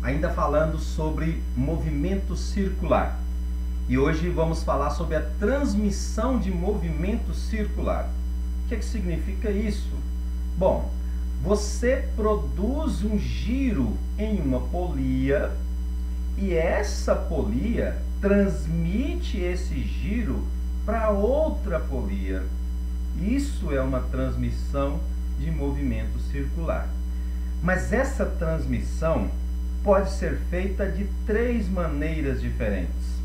ainda falando sobre movimento circular. E hoje vamos falar sobre a transmissão de movimento circular. O que significa isso? Bom, você produz um giro em uma polia e essa polia transmite esse giro para outra polia. Isso é uma transmissão de movimento circular. Mas essa transmissão pode ser feita de três maneiras diferentes.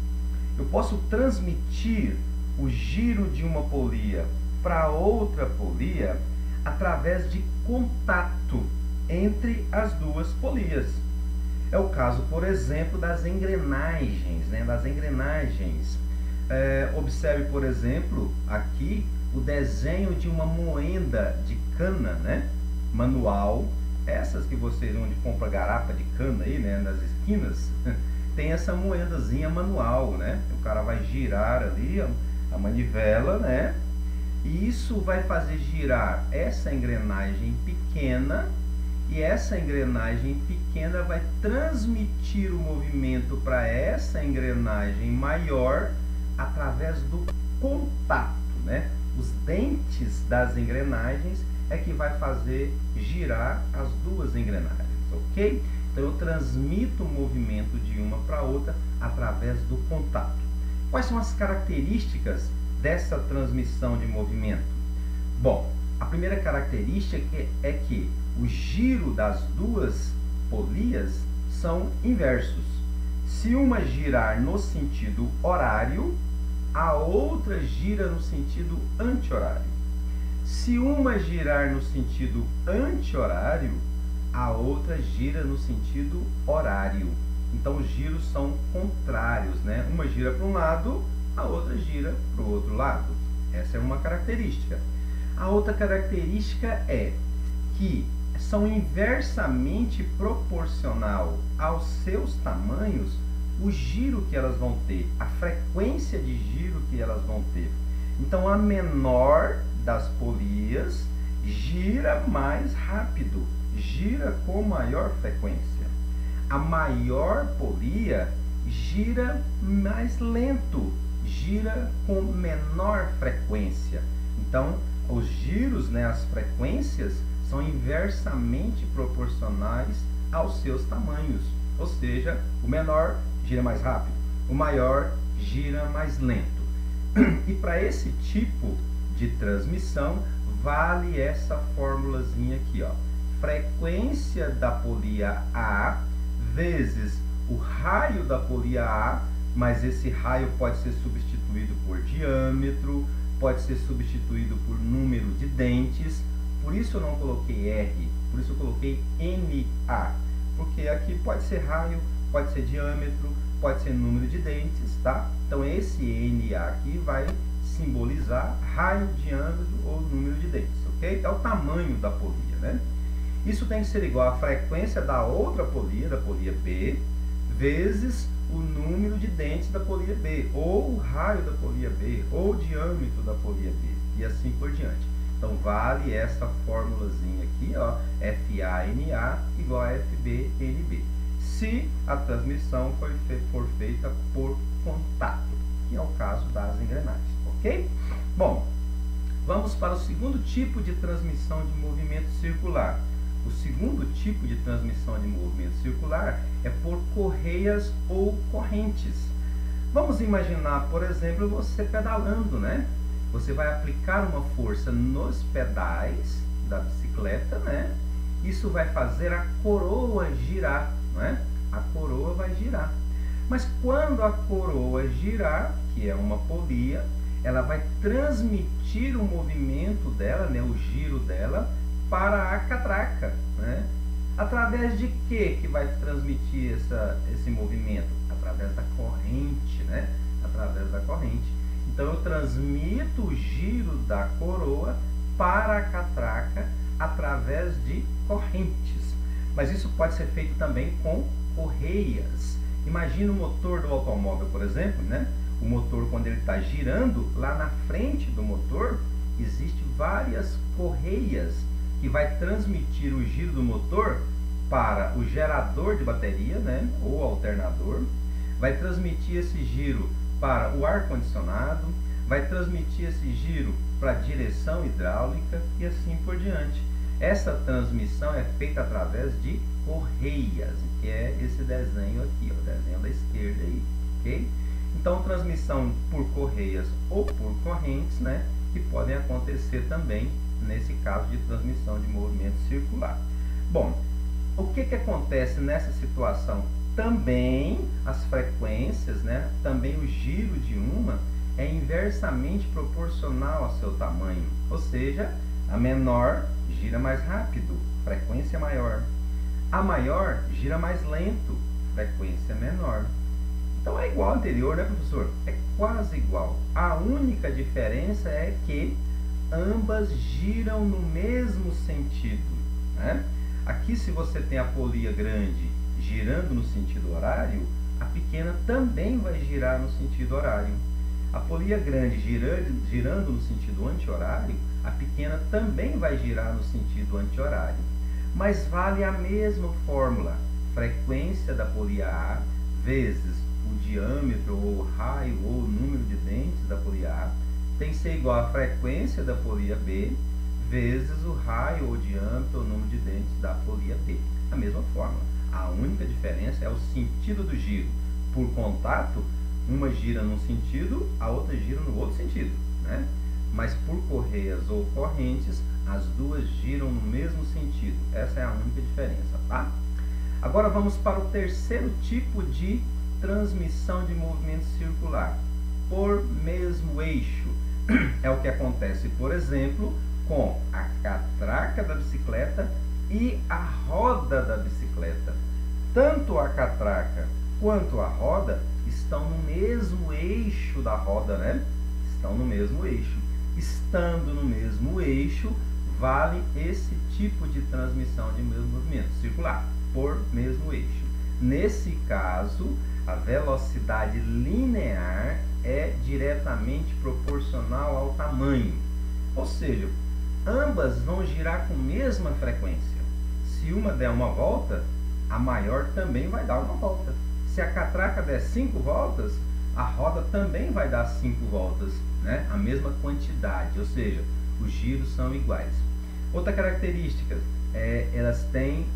Eu posso transmitir o giro de uma polia para outra polia através de contato entre as duas polias. É o caso, por exemplo, das engrenagens, observe, por exemplo, aqui o desenho de uma moenda de cana, manual. Essas que vocês onde compra garapa de cana aí, nas esquinas, tem essa moendazinha manual, O cara vai girar ali a manivela, E isso vai fazer girar essa engrenagem pequena, e essa engrenagem pequena vai transmitir o movimento para essa engrenagem maior através do contato, Os dentes das engrenagens é que vai fazer girar as duas engrenagens, ok? Então eu transmito o movimento de uma para outra através do contato. Quais são as características dessa transmissão de movimento? Bom, a primeira característica é que o giro das duas polias são inversos. Se uma girar no sentido horário, a outra gira no sentido anti-horário. Se uma girar no sentido anti-horário, a outra gira no sentido horário. Então os giros são contrários, Uma gira para um lado, a outra gira para o outro lado. Essa é uma característica. A outra característica é que são inversamente proporcional aos seus tamanhos o giro que elas vão ter, a frequência de giro que elas vão ter. Então a menor das polias gira mais rápido, gira com maior frequência. A maior polia gira mais lento, gira com menor frequência. Então os giros, as frequências são inversamente proporcionais aos seus tamanhos. Ou seja, o menor gira mais rápido, o maior gira mais lento. E para esse tipo de transmissão, vale essa formulazinha aqui, ó. Frequência da polia A vezes o raio da polia A, mas esse raio pode ser substituído por diâmetro, pode ser substituído por número de dentes. Por isso eu não coloquei R, por isso eu coloquei NA, porque aqui pode ser raio, pode ser diâmetro, pode ser número de dentes, tá? Então esse NA aqui vai simbolizar raio, diâmetro ou número de dentes, ok? É o tamanho da polia, Isso tem que ser igual à frequência da outra polia, da polia B, vezes o número de dentes da polia B, ou o raio da polia B, ou o diâmetro da polia B, e assim por diante. Então vale essa formulazinha aqui, ó, FANA igual a FBNB. Se a transmissão for feita por contato, que é o caso das engrenagens, ok? Bom, vamos para o segundo tipo de transmissão de movimento circular. O segundo tipo de transmissão de movimento circular é por correias ou correntes. Vamos imaginar, por exemplo, você pedalando, Você vai aplicar uma força nos pedais da bicicleta, Isso vai fazer a coroa girar, A coroa vai girar. Mas quando a coroa girar, que é uma polia, ela vai transmitir o movimento dela, o giro dela, para a catraca, Através de que vai transmitir esse movimento? Através da corrente, Através da corrente. Então eu transmito o giro da coroa para a catraca através de correntes. Mas isso pode ser feito também com correias. Imagina o motor do automóvel, por exemplo, O motor, quando ele está girando, lá na frente do motor, existem várias correias que vai transmitir o giro do motor para o gerador de bateria, né, ou alternador, vai transmitir esse giro para o ar-condicionado, vai transmitir esse giro para a direção hidráulica e assim por diante. Essa transmissão é feita através de correias, que é esse desenho aqui, o desenho da esquerda aí, ok? Então, transmissão por correias ou por correntes, né, que podem acontecer também nesse caso de transmissão de movimento circular. Bom, o que acontece nessa situação? Também as frequências, né, também o giro de uma é inversamente proporcional ao seu tamanho, ou seja, a menor gira mais rápido, frequência maior. A maior gira mais lento, frequência menor. Então é igual ao anterior, né, professor? É quase igual. A única diferença é que ambas giram no mesmo sentido, né? Aqui, se você tem a polia grande girando no sentido horário, a pequena também vai girar no sentido horário. A polia grande girando no sentido anti-horário, a pequena também vai girar no sentido anti-horário. Mas vale a mesma fórmula. Frequência da polia A vezes o diâmetro ou o raio ou o número de dentes da polia A tem que ser igual à frequência da polia B vezes o raio ou diâmetro ou número de dentes da polia B. A mesma fórmula. A única diferença é o sentido do giro. Por contato, uma gira num sentido, a outra gira no outro sentido, né? Mas por correias ou correntes, as duas giram no mesmo sentido. Essa é a única diferença, tá? Agora vamos para o terceiro tipo de transmissão de movimento circular, por mesmo eixo. É o que acontece, por exemplo, com a catraca da bicicleta e a roda da bicicleta. Tanto a catraca quanto a roda estão no mesmo eixo da roda, né? Estão no mesmo eixo. Estando no mesmo eixo, vale esse tipo de transmissão de movimento circular, por mesmo eixo. Nesse caso, a velocidade linear é diretamente proporcional ao tamanho. Ou seja, ambas vão girar com a mesma frequência. Se uma der uma volta, a maior também vai dar uma volta. Se a catraca der 5 voltas, a roda também vai dar 5 voltas, né? A mesma quantidade, ou seja, os giros são iguais. Outra característica, elas têm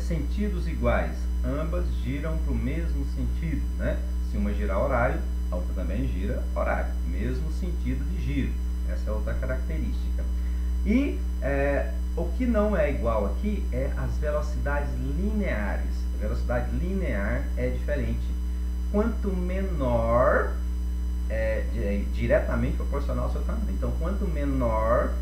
sentidos iguais. Ambas giram para o mesmo sentido, né? Se uma girar horário, a outra também gira horário. Mesmo sentido de giro. Essa é outra característica. E o que não é igual aqui é as velocidades lineares. A velocidade linear é diferente. Quanto menor, é diretamente proporcional ao seu tamanho. Então, quanto menor,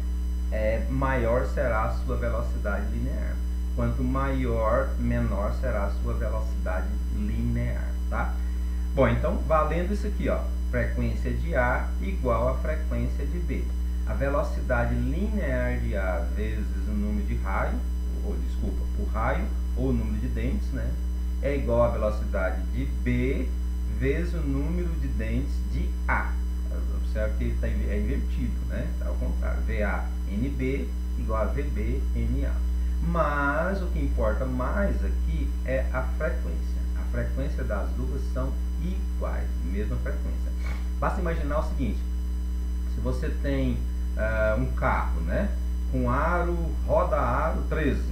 maior será a sua velocidade linear. Quanto maior, menor será a sua velocidade linear, tá? Bom, então, valendo isso aqui, ó, frequência de A igual a frequência de B. A velocidade linear de A vezes o número de raio, o raio ou o número de dentes, né, é igual à velocidade de B vezes o número de dentes de A. Observe que ele é invertido, né? Tá ao contrário. VA-NB igual a VB-NA. Mas o que importa mais aqui é a frequência. A frequência das duas são iguais, mesma frequência. Basta imaginar o seguinte: se você tem um carro, né, com roda-aro 13,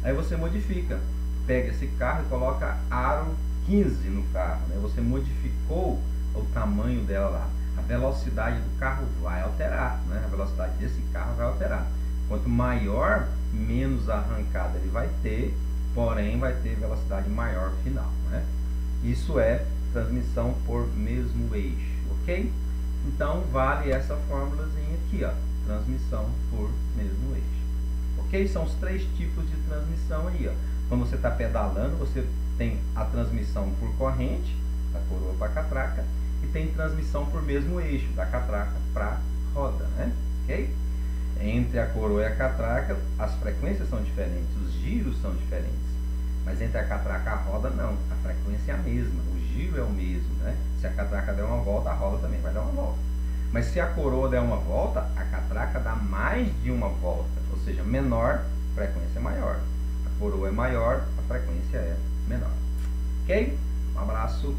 aí você modifica, pega esse carro e coloca aro 15 no carro, né? Você modificou o tamanho dela lá. A velocidade do carro vai alterar, né? A velocidade desse carro vai alterar. Quanto maior, menos arrancada ele vai ter, porém vai ter velocidade maior final, né? Isso é transmissão por mesmo eixo, ok? Então vale essa fórmulazinha aqui, ó, transmissão por mesmo eixo, ok? São os 3 tipos de transmissão aí, ó. Quando você está pedalando, você tem a transmissão por corrente, da coroa para a catraca, e tem transmissão por mesmo eixo, da catraca para a roda, né? Ok? Entre a coroa e a catraca, as frequências são diferentes, os giros são diferentes. Mas entre a catraca e a roda, não. A frequência é a mesma, o giro é o mesmo, né? Se a catraca der uma volta, a roda também vai dar uma volta. Mas se a coroa der uma volta, a catraca dá mais de uma volta, ou seja, menor, frequência maior. A coroa é maior, a frequência é menor. Ok? Um abraço.